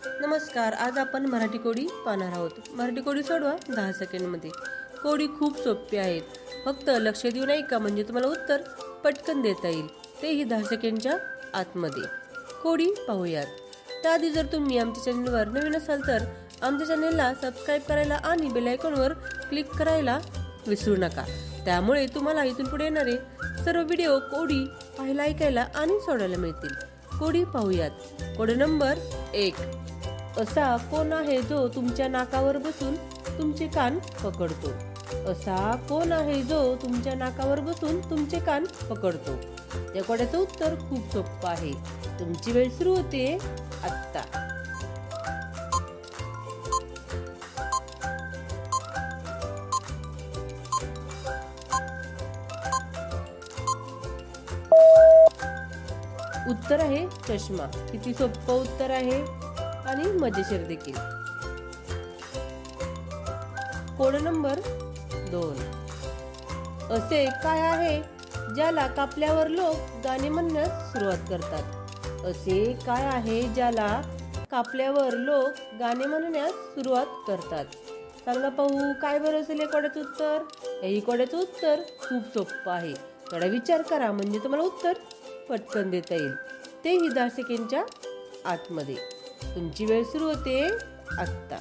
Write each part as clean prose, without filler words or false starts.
नमस्कार, आज आपण मराठी कोडी पाहणार आहोत। मराठी कोडी सोडवा 10 सेकंडमध्ये। कोडी खूप सोपी आहेत, फक्त लक्ष देऊन ऐका म्हणजे तुम्हाला उत्तर पटकन देता येईल, तेही 10 सेकंडच्या आतमध्ये। कोडी पाहूयात। त्याआधी जर तुम्ही आमच्या चॅनलवर नवीन असाल तर आमच्या चॅनलला सबस्क्राइब करायला आणि बेल आयकॉनवर क्लिक करायला विसरू नका। त्यामुळे तुम्हाला इथून पुढे येणारे सर्व व्हिडिओ कोडी पाहायला, ऐकायला आणि सोडवायला मिळतील। कोडी पाहूयात। Code number 1। असा कोण आहे जो तुमच्या नाकावर बसून तुमचे कान पकडतो? असा कोण आहे जो तुमच्या नाकावर बसून तुमचे कान पकडतो? या कोड्याचं उत्तर खूप सोपं आहे। तुमची वेळ सुरू होते आता। उत्तर आहे चष्मा। किती सोपं उत्तर आहे आणि मजेशीर देखील। Code number 2। असे काय आहे ज्याला कापल्यावर लोक गाणे म्हणण्यास सुरुवात करतात? असे काय आहे ज्याला कापल्यावर लोक गाणे म्हणण्यास सुरुवात करतात? सांगा पाहू, काय बरं असेल या कोड्याचं उत्तर? हे कोड्याचं उत्तर खूप सोपं आहे। थोडा विचार करा म्हणजे तुम्हाला उत्तर पटकन देता येईल, तेही 10 सेकंडच्या आतमध्ये। तुमची वेळ सुरू होते आता।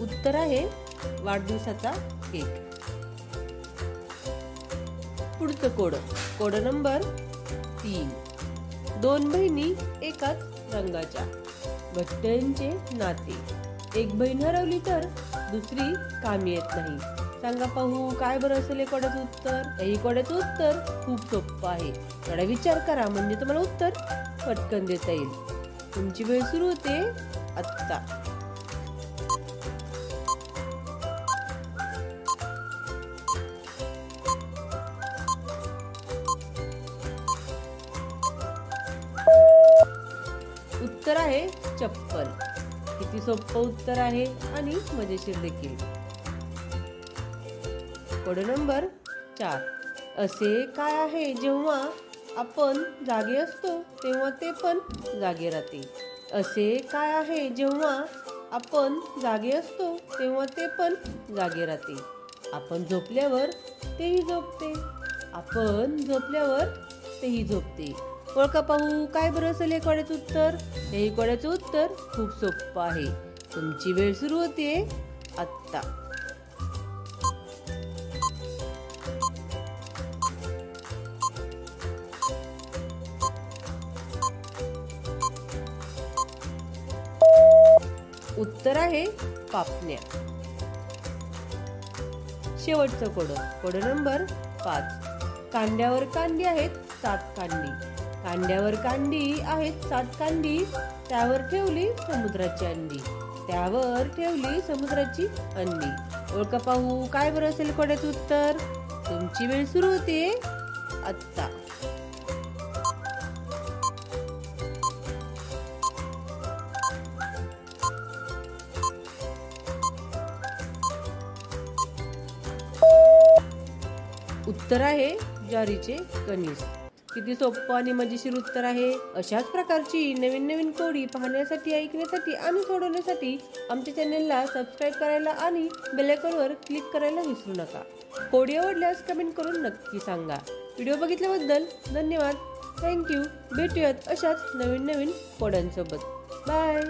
उत्तर आहे वाढदिवसाचा केक। पुढचं कोड नंबर 3। दोन बहिणी एकाच रंगाच्या, घट्टांचे नाते। एक बहीण हरवली तर दुसरी कामी येत नाही। सांगा पाहू, काय बरं असेल या कोड्याचं उत्तर? हे कोड्याचं उत्तर खूप सोपं आहे। थोडा विचार करा म्हणजे तुम्हाला उत्तर पटकन देता येईल। तुमची वेळ सुरू होते आता। उत्तर आहे चप्पल। किती सोपं उत्तर आहे आणि मजेशीर देखील। Code number 4। असे काय आहे जेव्हा आपण जागे असतो तेव्हा ते पण जागे राहते? असे काय आहे जेव्हा आपण जागे असतो तेव्हा ते पण जागे राहते? आपण झोपल्यावर तेही झोपते, आपण झोपल्यावर तेही झोपते। ओळखा पाहू, काय बरं असेल या कोड्याचं उत्तर? हे कोड्याचं उत्तर खूप सोपं आहे। तुमची वेळ सुरू होते आता। उत्तर आहे पापण्या। शेवटचं कोड नंबर 5। कांड्यावर कांडी आहेत 7 कांडी, कांड्यावर कांडी आहेत 7 कांडी, त्यावर ठेवली समुद्राची अंडी, त्यावर ठेवली समुद्राची अंडी। ओळखा पाहू, काय बरं असेल कोड्याचं उत्तर? तुमची वेळ सुरू होते आता। उत्तर आहे ज्वारीचे कणीस। किती सोपं आणि मजेशीर उत्तर आहे। अशाच प्रकारची नवीन कोडी पाहण्यासाठी, ऐकण्यासाठी आणि सोडवण्यासाठी आमच्या चॅनलला सबस्क्राइब करायला आणि बेल आयकॉनवर क्लिक करायला विसरू नका। कोडी आवडल्यास कमेंट करून नक्की सांगा। व्हिडिओ बघितल्याबद्दल धन्यवाद। थँक्यू। भेटूयात अशाच नवीन कोड्यांसोबत। बाय।